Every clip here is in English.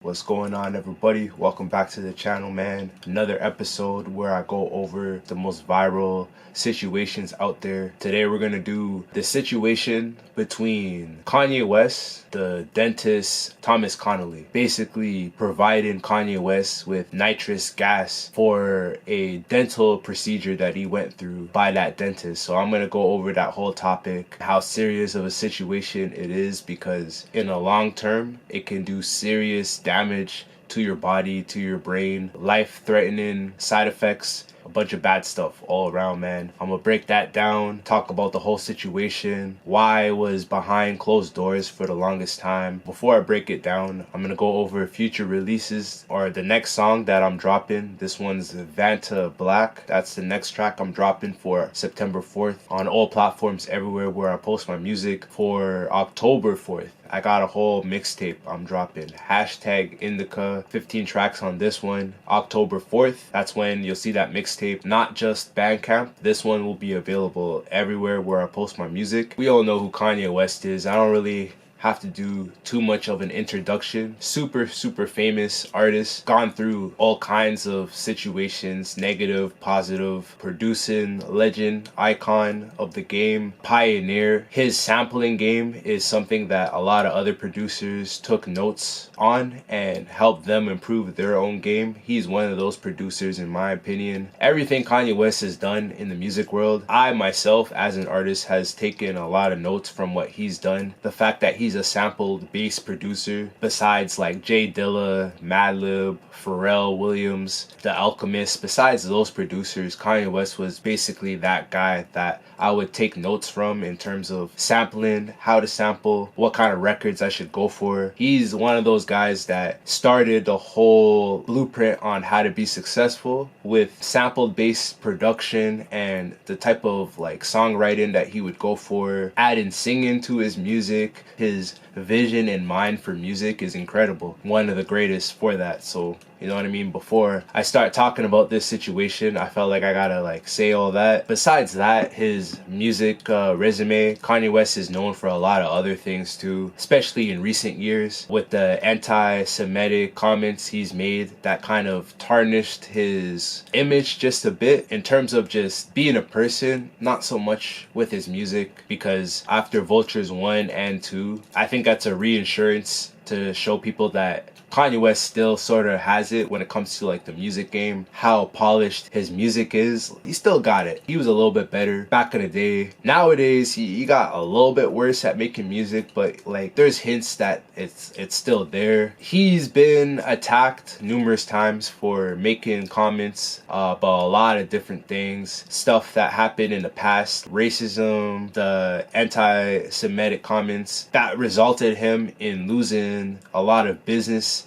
What's going on, everybody? Welcome back to the channel, man. Another episode where I go over the most viral situations out there. Today we're gonna do the situation between Kanye West, the dentist Thomas Connolly, basically providing Kanye West with nitrous gas for a dental procedure that he went through by that dentist. So I'm gonna go over that whole topic, how serious of a situation it is, because in the long term it can do serious damage to your body, to your brain, life-threatening side effects, a bunch of bad stuff all around, man. I'm gonna break that down, talk about the whole situation, why it was behind closed doors for the longest time. Before I break it down, I'm gonna go over future releases or the next song that I'm dropping. This one's Vanta Black. That's the next track I'm dropping for September 4th on all platforms everywhere where I post my music. For October 4th, I got a whole mixtape I'm dropping. Hashtag INDICA, 15 tracks on this one. October 4th, that's when you'll see that mixtape. Not just Bandcamp. This one will be available everywhere where I post my music. We all know who Kanye West is. I don't really have to do too much of an introduction. Super famous artist, gone through all kinds of situations, negative, positive, producing legend, icon of the game, pioneer. His sampling game is something that a lot of other producers took notes on and helped them improve their own game. He's one of those producers, in my opinion. Everything Kanye West has done in the music world, I myself as an artist has taken a lot of notes from what he's done. The fact that he's a sampled bass producer, besides like Jay Dilla, Madlib, Pharrell Williams, The Alchemist, besides those producers, Kanye West was basically that guy that I would take notes from in terms of sampling, how to sample, what kind of records I should go for. He's one of those guys that started the whole blueprint on how to be successful with sampled bass production and the type of like songwriting that he would go for, adding singing to his music. His vision and mind for music is incredible. One of the greatest for that. So, you know what I mean? Before I start talking about this situation, I felt like I gotta like say all that. Besides that, his music resume, Kanye West is known for a lot of other things too, especially in recent years with the anti-Semitic comments he's made that kind of tarnished his image just a bit in terms of just being a person, not so much with his music, because after Vultures 1 and 2, I think that's a reassurance to show people that Kanye West still sort of has it when it comes to like the music game, how polished his music is. He still got it. He was a little bit better back in the day. Nowadays, he got a little bit worse at making music, but like there's hints that it's still there. He's been attacked numerous times for making comments about a lot of different things, stuff that happened in the past, racism, the anti-Semitic comments that resulted him in losing a lot of business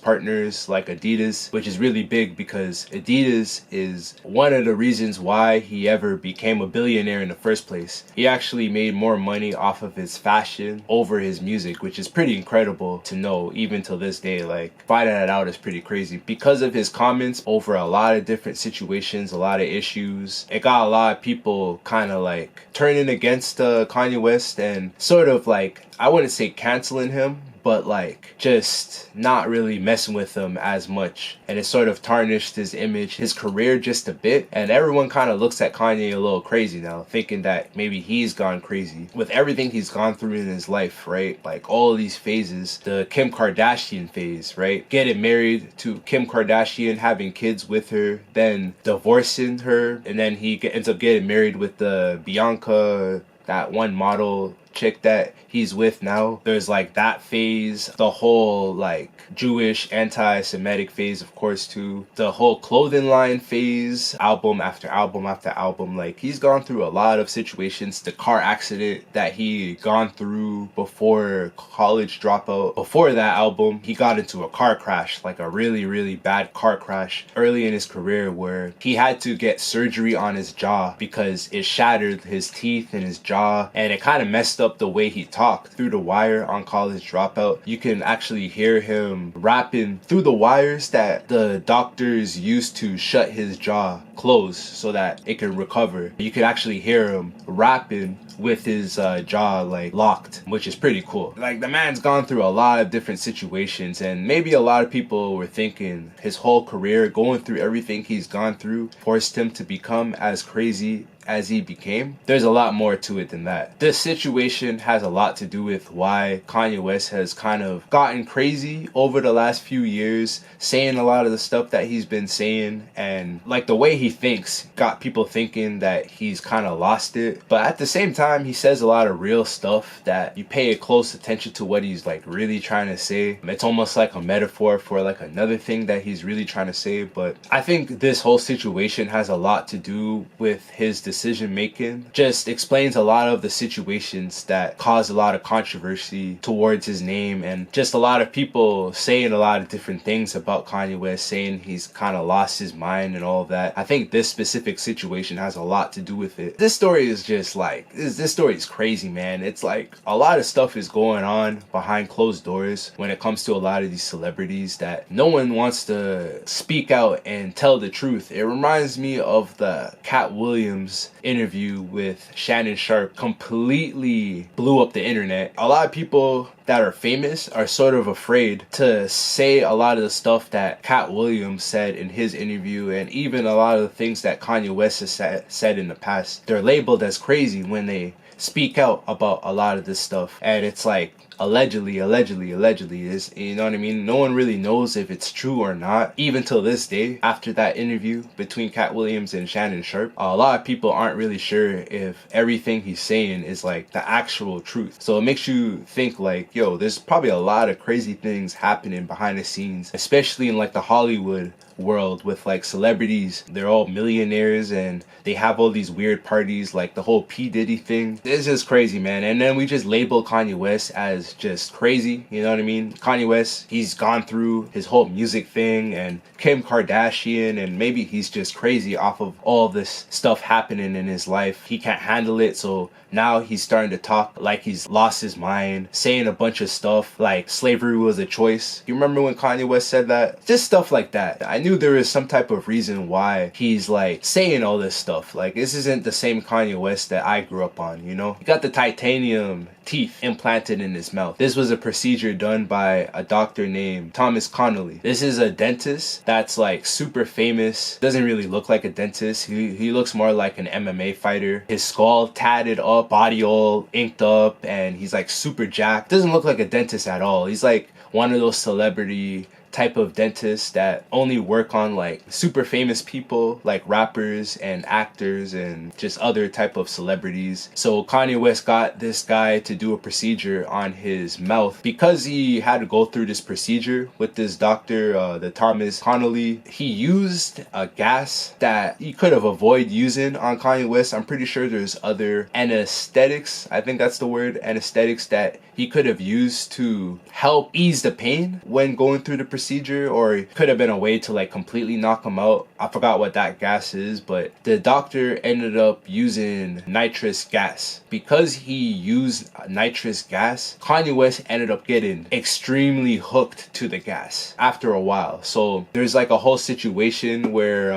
partners like Adidas, which is really big because Adidas is one of the reasons why he ever became a billionaire in the first place. He actually made more money off of his fashion over his music, which is pretty incredible to know even till this day. Like, finding that out is pretty crazy. Because of his comments over a lot of different situations, a lot of issues, it got a lot of people kind of like turning against Kanye West and sort of like, I wouldn't say canceling him, but like just not really messing with him as much, and it sort of tarnished his image, his career just a bit. And everyone kind of looks at Kanye a little crazy now, thinking that maybe he's gone crazy with everything he's gone through in his life, right? Like all of these phases, the Kim Kardashian phase, right? Getting married to Kim Kardashian, having kids with her, then divorcing her, and then he ends up getting married with the Bianca, that one model chick that he's with now. There's like that phase, the whole like Jewish anti-Semitic phase, of course, too, the whole clothing line phase, album after album after album. Like, he's gone through a lot of situations. The car accident that he gone through before college dropout, before that album, he got into a car crash, like a really bad car crash early in his career, where he had to get surgery on his jaw because it shattered his teeth in his jaw, and it kind of messed up up the way he talked through the wire on College Dropout. You can actually hear him rapping through the wires that the doctors used to shut his jaw closed so that it could recover. You can actually hear him rapping with his jaw like locked, which is pretty cool. Like, the man's gone through a lot of different situations, and maybe a lot of people were thinking his whole career, going through everything he's gone through, forced him to become as crazy as he became. There's a lot more to it than that. This situation has a lot to do with why Kanye West has kind of gotten crazy over the last few years, saying a lot of the stuff that he's been saying, and like the way he thinks got people thinking that he's kind of lost it. But at the same time, he says a lot of real stuff that you pay close attention to what he's like really trying to say. It's almost like a metaphor for like another thing that he's really trying to say. But I think this whole situation has a lot to do with his decision making. Just explains a lot of the situations that caused a lot of controversy towards his name, and just a lot of people saying a lot of different things about Kanye West, saying he's kind of lost his mind and all of that. I think this specific situation has a lot to do with it. This story is just like, this story is crazy, man. It's like a lot of stuff is going on behind closed doors when it comes to a lot of these celebrities that no one wants to speak out and tell the truth. It reminds me of the Cat Williams interview with Shannon Sharpe. Completely blew up the internet. A lot of people that are famous are sort of afraid to say a lot of the stuff that Cat Williams said in his interview, and even a lot of the things that Kanye West has said in the past. They're labeled as crazy when they speak out about a lot of this stuff, and it's like allegedly is, you know what I mean? No one really knows if it's true or not, even till this day. After that interview between Cat Williams and Shannon Sharpe, a lot of people aren't really sure if everything he's saying is like the actual truth. So it makes you think like, yo, there's probably a lot of crazy things happening behind the scenes, especially in like the Hollywood world with like celebrities. They're all millionaires and they have all these weird parties, like the whole P. Diddy thing. It's just crazy, man. And then we just label Kanye West as just crazy, you know what I mean? Kanye West, he's gone through his whole music thing and Kim Kardashian, and maybe he's just crazy off of all this stuff happening in his life. He can't handle it, so now he's starting to talk like he's lost his mind, saying a bunch of stuff like slavery was a choice. You remember when Kanye West said that? Just stuff like that. I knew there was some type of reason why he's like saying all this stuff. Like, this isn't the same Kanye West that I grew up on, you know? He got the titanium teeth implanted in his mouth. This was a procedure done by a doctor named Thomas Connolly. This is a dentist that's like super famous. Doesn't really look like a dentist. He looks more like an MMA fighter. His skull tatted up, body all inked up, and he's like super jacked. Doesn't look like a dentist at all. He's like one of those celebrity type of dentists that only work on like super famous people like rappers and actors and just other type of celebrities. So Kanye West got this guy to do a procedure on his mouth. Because he had to go through this procedure with this doctor, the Thomas Connolly, he used a gas that he could have avoided using on Kanye West. I'm pretty sure there's other anesthetics, I think that's the word, anesthetics that he could have used to help ease the pain when going through the procedure, or it could have been a way to like completely knock him out. I forgot what that gas is, but the doctor ended up using nitrous gas. Because he used nitrous gas, Kanye West ended up getting extremely hooked to the gas after a while. So there's like a whole situation where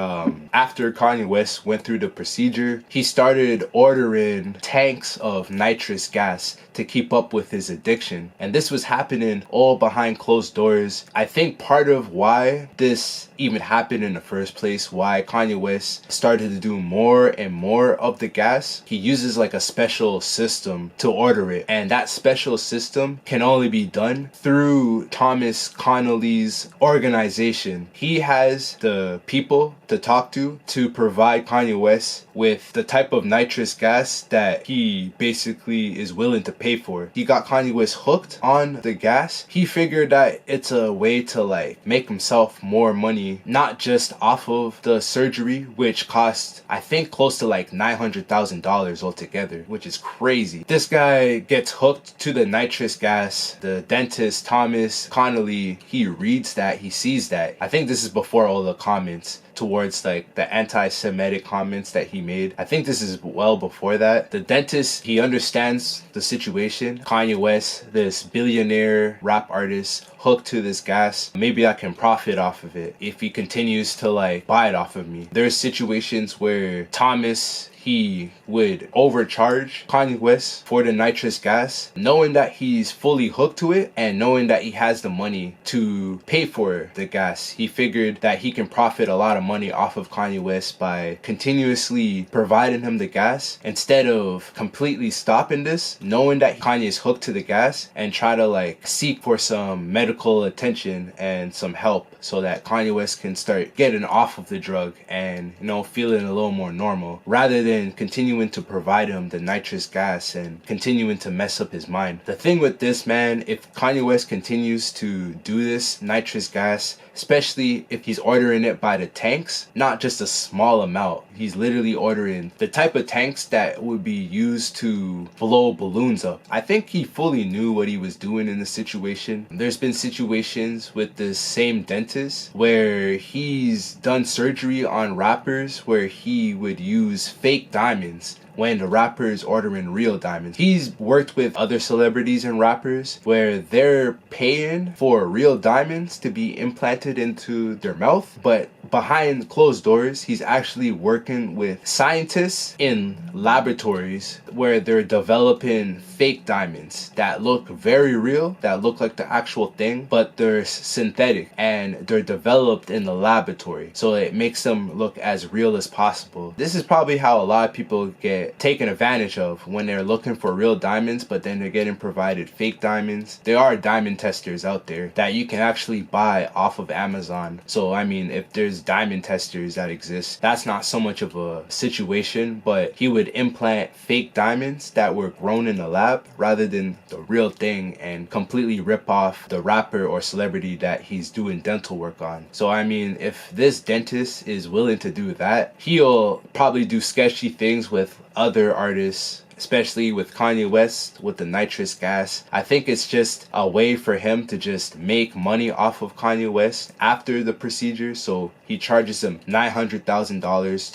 after Kanye West went through the procedure, he started ordering tanks of nitrous gas to keep up with his addiction. And this was happening all behind closed doors. I think part of why this even happened in the first place, why Kanye West started to do more and more of the gas, he uses like a special system to order it. And that special system can only be done through Thomas Connolly's organization. He has the people to talk to provide Kanye West with the type of nitrous gas that he basically is willing to pay for. He got Kanye West hooked on the gas. He figured that it's a way to like make himself more money, not just off of the surgery, which cost I think close to like $900,000 altogether, which is crazy. This guy gets hooked to the nitrous gas. The dentist Thomas Connolly, he reads that, he sees that. I think this is before all the comments towards like the anti-Semitic comments that he made. I think this is well before that. The dentist, he understands the situation. Kanye West, this billionaire rap artist, hooked to this gas. Maybe I can profit off of it if he continues to like buy it off of me. There's situations where Thomas, he would overcharge Kanye West for the nitrous gas, knowing that he's fully hooked to it and knowing that he has the money to pay for the gas. He figured that he can profit a lot of money off of Kanye West by continuously providing him the gas instead of completely stopping this, knowing that Kanye is hooked to the gas, and try to like seek for some medical attention and some help so that Kanye West can start getting off of the drug and, you know, feeling a little more normal, rather than continuing to provide him the nitrous gas and continuing to mess up his mind. The thing with this, man, if Kanye West continues to do this nitrous gas, especially if he's ordering it by the tanks, not just a small amount. He's literally ordering the type of tanks that would be used to blow balloons up. I think he fully knew what he was doing in the situation. There's been situations with the same dentist where he's done surgery on rappers where he would use fake diamonds when the rapper is ordering real diamonds. He's worked with other celebrities and rappers where they're paying for real diamonds to be implanted into their mouth, but behind closed doors, he's actually working with scientists in laboratories where they're developing fake diamonds that look very real, that look like the actual thing, but they're synthetic and they're developed in the laboratory, so it makes them look as real as possible. This is probably how a lot of people get taken advantage of when they're looking for real diamonds, but then they're getting provided fake diamonds. There are diamond testers out there that you can actually buy off of Amazon. So I mean, if there's diamond testers that exist, that's not so much of a situation, but he would implant fake diamonds that were grown in the lab rather than the real thing and completely rip off the rapper or celebrity that he's doing dental work on. So I mean, if this dentist is willing to do that, he'll probably do sketchy things with other artists, especially with Kanye West with the nitrous gas. I think it's just a way for him to just make money off of Kanye West after the procedure. So he charges him $900,000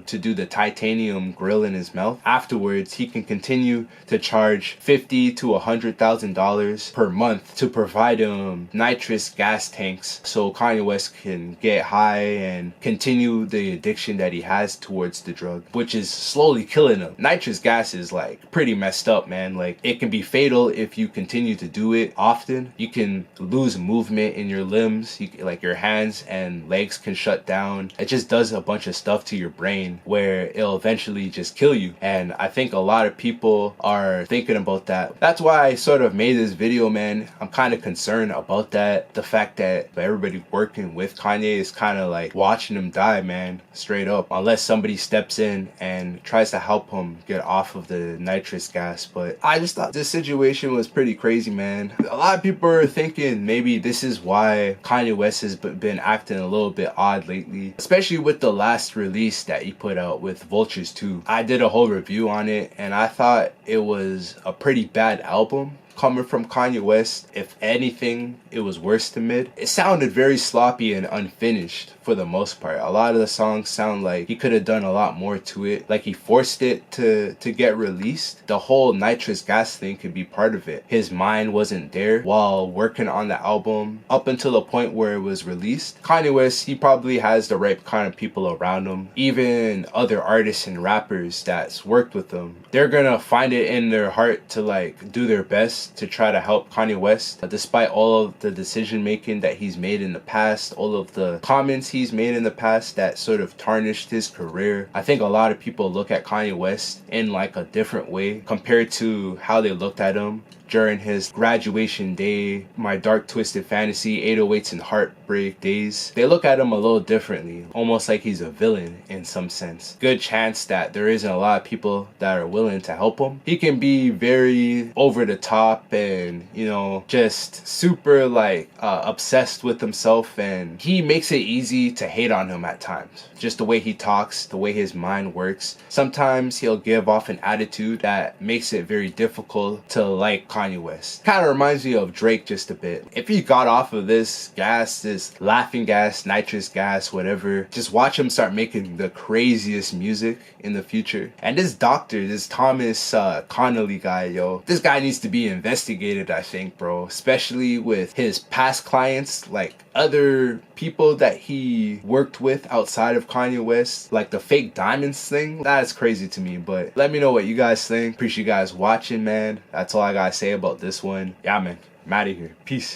to do the titanium grill in his mouth. Afterwards, he can continue to charge $50,000 to $100,000 per month to provide him nitrous gas tanks so Kanye West can get high and continue the addiction that he has towards the drug, which is slowly killing him. Nitrous gas is like pretty messed up, man. Like, it can be fatal if you continue to do it often. You can lose movement in your limbs, like your hands and legs can shut down. It just does a bunch of stuff to your brain where it'll eventually just kill you. And I think a lot of people are thinking about that. That's why I sort of made this video, man. I'm kind of concerned about that. The fact that everybody working with Kanye is kind of like watching him die, man, straight up, unless somebody steps in and tries to help him get off of the nitrous gas. But I just thought this situation was pretty crazy, man. A lot of people are thinking maybe this is why Kanye West has been acting a little bit odd lately, especially with the last release that he put out with Vultures 2. I did a whole review on it and I thought it was a pretty bad album coming from Kanye West. If anything, it was worse than mid. It sounded very sloppy and unfinished for the most part. A lot of the songs sound like he could have done a lot more to it, like he forced it to get released. The whole nitrous gas thing could be part of it. His mind wasn't there while working on the album up until the point where it was released. Kanye West, he probably has the right kind of people around him. Even other artists and rappers that's worked with him, they're gonna find it in their heart to like do their best to try to help Kanye West, despite all of the decision making that he's made in the past, all of the comments he's made in the past that sort of tarnished his career. I think a lot of people look at Kanye West in like a different way compared to how they looked at him during his graduation day, My Dark Twisted Fantasy, 808s and Heartbreak days. They look at him a little differently, almost like he's a villain in some sense. Good chance that there isn't a lot of people that are willing to help him. He can be very over the top and, you know, just super like obsessed with himself, and he makes it easy to hate on him at times. Just the way he talks, the way his mind works. Sometimes he'll give off an attitude that makes it very difficult to like Kanye West. Kind of reminds me of Drake just a bit. If he got off of this gas, this laughing gas, nitrous gas, whatever, just watch him start making the craziest music in the future. And this doctor, this Thomas Connolly guy, yo, this guy needs to be investigated, I think, bro. Especially with his past clients, like other people that he worked with outside of Kanye West, like the fake diamonds thing. That is crazy to me, but let me know what you guys think. Appreciate you guys watching, man. That's all I gotta say about this one. Yeah, man, I'm out of here. Peace.